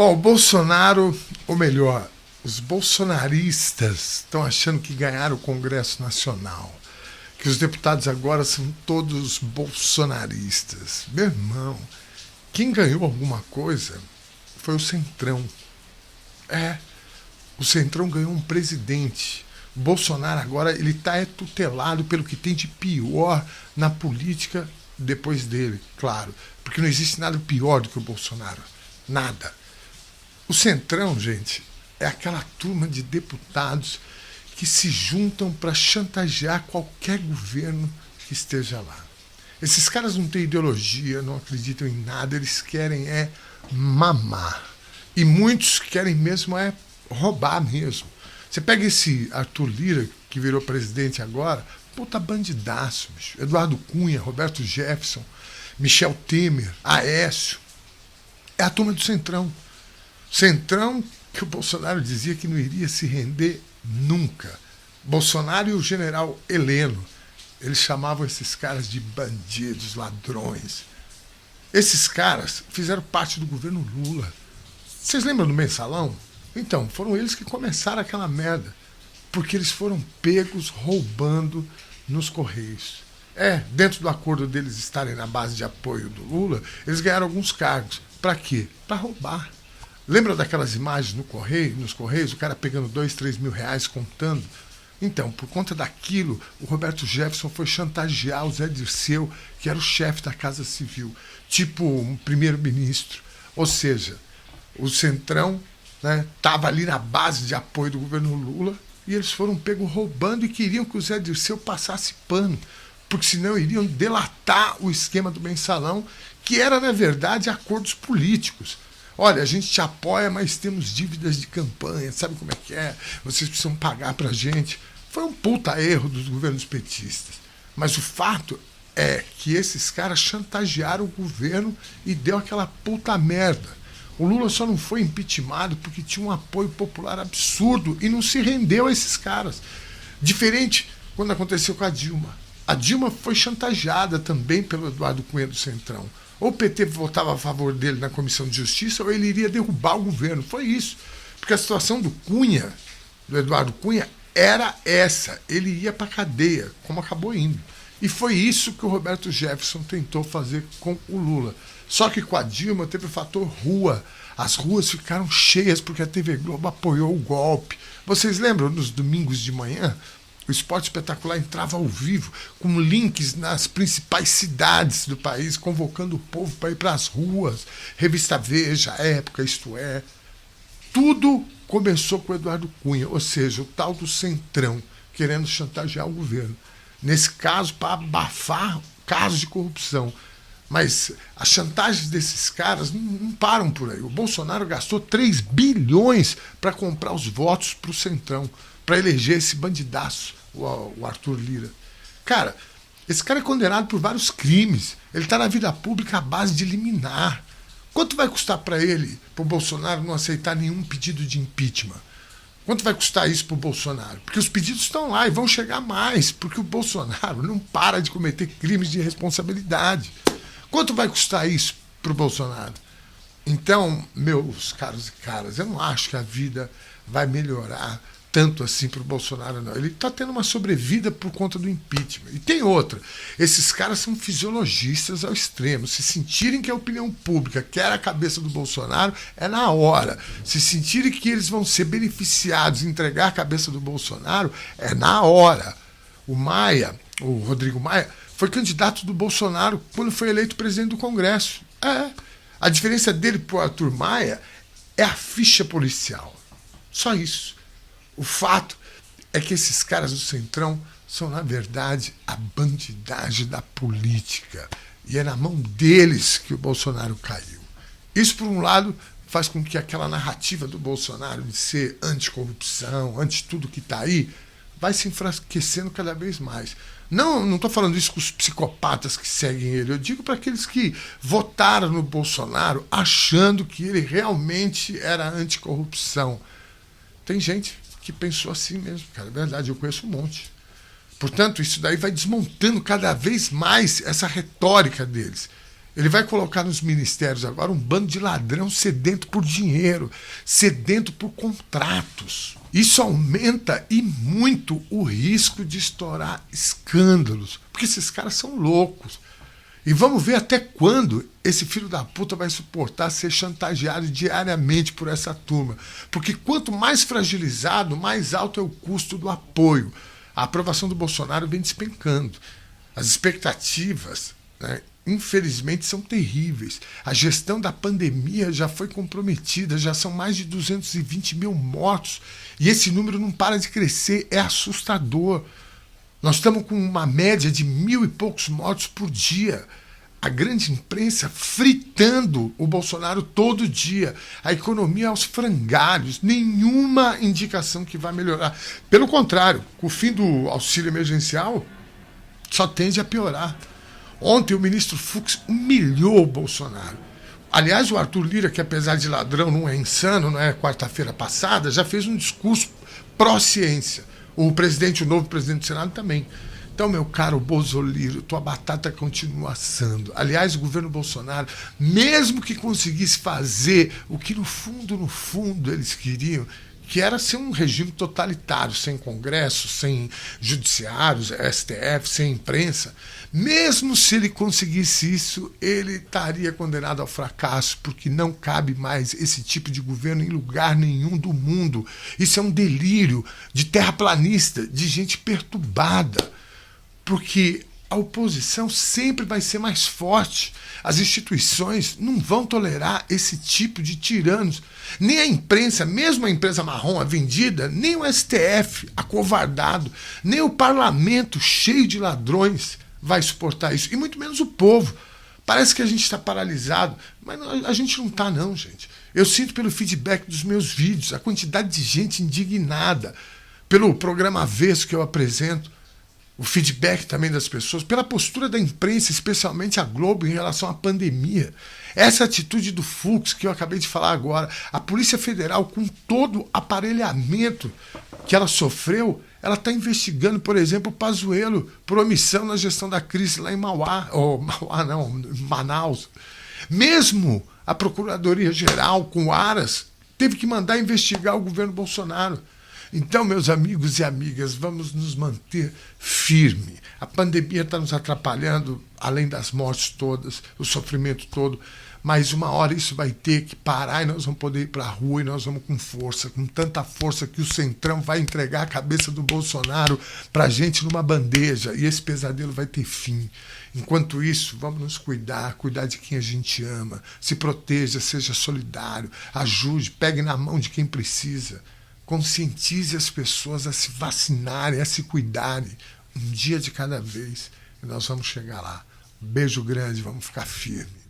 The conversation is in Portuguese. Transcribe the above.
Bom, o Bolsonaro, ou melhor, os bolsonaristas estão achando que ganharam o Congresso Nacional, que os deputados agora são todos bolsonaristas. Meu irmão, quem ganhou alguma coisa foi o Centrão. O Centrão ganhou um presidente. O Bolsonaro agora ele está tutelado pelo que tem de pior na política depois dele, claro. Porque não existe nada pior do que o Bolsonaro. Nada. O Centrão, gente, é aquela turma de deputados que se juntam para chantagear qualquer governo que esteja lá. Esses caras não têm ideologia, não acreditam em nada, eles querem mamar. E muitos querem mesmo roubar mesmo. Você pega esse Arthur Lira, que virou presidente agora, puta bandidaço, bicho. Eduardo Cunha, Roberto Jefferson, Michel Temer, Aécio. É a turma do Centrão. Centrão que o Bolsonaro dizia que não iria se render nunca. Bolsonaro e o general Heleno, eles chamavam esses caras de bandidos, ladrões. Esses caras fizeram parte do governo Lula. Vocês lembram do Mensalão? Então, foram eles que começaram aquela merda, porque eles foram pegos roubando nos Correios. Dentro do acordo deles estarem na base de apoio do Lula, eles ganharam alguns cargos. Para quê? Para roubar. Lembra daquelas imagens nos Correios, o cara pegando 2, 3 mil reais contando? Então, por conta daquilo, o Roberto Jefferson foi chantagear o Zé Dirceu, que era o chefe da Casa Civil, tipo um primeiro-ministro. Ou seja, o Centrão estava ali na base de apoio do governo Lula e eles foram pegos roubando e queriam que o Zé Dirceu passasse pano, porque senão iriam delatar o esquema do Mensalão, que era, na verdade, acordos políticos. Olha, a gente te apoia, mas temos dívidas de campanha, sabe como é que é? Vocês precisam pagar pra gente. Foi um puta erro dos governos petistas. Mas o fato é que esses caras chantagearam o governo e deu aquela puta merda. O Lula só não foi impeachmentado porque tinha um apoio popular absurdo e não se rendeu a esses caras. Diferente quando aconteceu com a Dilma. A Dilma foi chantageada também pelo Eduardo Cunha do Centrão. Ou o PT votava a favor dele na Comissão de Justiça, ou ele iria derrubar o governo. Foi isso. Porque a situação do Cunha, do Eduardo Cunha, era essa. Ele ia para a cadeia, como acabou indo. E foi isso que o Roberto Jefferson tentou fazer com o Lula. Só que com a Dilma teve o fator rua. As ruas ficaram cheias porque a TV Globo apoiou o golpe. Vocês lembram, nos domingos de manhã, o Esporte Espetacular entrava ao vivo com links nas principais cidades do país, convocando o povo para ir para as ruas. Revista Veja, Época, Isto É. Tudo começou com o Eduardo Cunha, ou seja, o tal do Centrão, querendo chantagear o governo. Nesse caso, para abafar casos de corrupção. Mas as chantagens desses caras não param por aí. O Bolsonaro gastou 3 bilhões para comprar os votos para o Centrão, para eleger esse bandidaço, o Arthur Lira. Cara, esse cara é condenado por vários crimes. Ele está na vida pública à base de liminar. Quanto vai custar para ele, para o Bolsonaro, não aceitar nenhum pedido de impeachment? Quanto vai custar isso para o Bolsonaro? Porque os pedidos estão lá e vão chegar mais, porque o Bolsonaro não para de cometer crimes de responsabilidade. Quanto vai custar isso para o Bolsonaro? Então, meus caros e caras, eu não acho que a vida vai melhorar tanto assim para o Bolsonaro, não. Ele está tendo uma sobrevida por conta do impeachment. E tem outra. Esses caras são fisiologistas ao extremo. Se sentirem que a opinião pública quer a cabeça do Bolsonaro, é na hora. Se sentirem que eles vão ser beneficiados em entregar a cabeça do Bolsonaro, é na hora. O Rodrigo Maia, foi candidato do Bolsonaro quando foi eleito presidente do Congresso. A diferença dele para o Arthur Maia é a ficha policial. Só isso. O fato é que esses caras do Centrão são, na verdade, a bandidagem da política. E é na mão deles que o Bolsonaro caiu. Isso, por um lado, faz com que aquela narrativa do Bolsonaro de ser anticorrupção, anti tudo que está aí, vai se enfraquecendo cada vez mais. Não estou falando isso com os psicopatas que seguem ele. Eu digo para aqueles que votaram no Bolsonaro achando que ele realmente era anticorrupção. Tem gente que pensou assim mesmo, cara. É verdade, eu conheço um monte. Portanto, isso daí vai desmontando cada vez mais essa retórica deles. Ele vai colocar nos ministérios agora um bando de ladrão sedento por dinheiro, sedento por contratos. Isso aumenta e muito o risco de estourar escândalos, porque esses caras são loucos. E vamos ver até quando esse filho da puta vai suportar ser chantageado diariamente por essa turma. Porque quanto mais fragilizado, mais alto é o custo do apoio. A aprovação do Bolsonaro vem despencando. As expectativas, né, infelizmente, são terríveis. A gestão da pandemia já foi comprometida, já são mais de 220 mil mortos. E esse número não para de crescer, é assustador. Nós estamos com uma média de 1.000 e poucos mortos por dia. A grande imprensa fritando o Bolsonaro todo dia. A economia aos frangalhos. Nenhuma indicação que vai melhorar. Pelo contrário, com o fim do auxílio emergencial, só tende a piorar. Ontem o ministro Fux humilhou o Bolsonaro. Aliás, o Arthur Lira, que apesar de ladrão não é insano, não é quarta-feira passada, já fez um discurso pró-ciência. O novo presidente do Senado também. Então, meu caro Bolsonaro, tua batata continua assando. Aliás, o governo Bolsonaro, mesmo que conseguisse fazer o que no fundo eles queriam, que era ser um regime totalitário, sem Congresso, sem judiciários, STF, sem imprensa, mesmo se ele conseguisse isso, ele estaria condenado ao fracasso, porque não cabe mais esse tipo de governo em lugar nenhum do mundo. Isso é um delírio de terraplanista, de gente perturbada, porque a oposição sempre vai ser mais forte. As instituições não vão tolerar esse tipo de tiranos. Nem a imprensa, mesmo a imprensa marrom, a vendida, nem o STF, acovardado, nem o parlamento cheio de ladrões vai suportar isso. E muito menos o povo. Parece que a gente está paralisado, mas a gente não está não, gente. Eu sinto pelo feedback dos meus vídeos, a quantidade de gente indignada, pelo programa Avesso que eu apresento, o feedback também das pessoas, pela postura da imprensa, especialmente a Globo, em relação à pandemia. Essa atitude do Fux, que eu acabei de falar agora, a Polícia Federal, com todo o aparelhamento que ela sofreu, ela está investigando, por exemplo, o Pazuello por omissão na gestão da crise lá em Manaus. Mesmo a Procuradoria-Geral, com o Aras, teve que mandar investigar o governo Bolsonaro. Então, meus amigos e amigas, vamos nos manter firmes. A pandemia está nos atrapalhando, além das mortes todas, o sofrimento todo, mas uma hora isso vai ter que parar e nós vamos poder ir para a rua e nós vamos com força, com tanta força que o Centrão vai entregar a cabeça do Bolsonaro para a gente numa bandeja e esse pesadelo vai ter fim. Enquanto isso, vamos nos cuidar de quem a gente ama, se proteja, seja solidário, ajude, pegue na mão de quem precisa. Conscientize as pessoas a se vacinarem, a se cuidarem, um dia de cada vez, e nós vamos chegar lá. Beijo grande, vamos ficar firmes.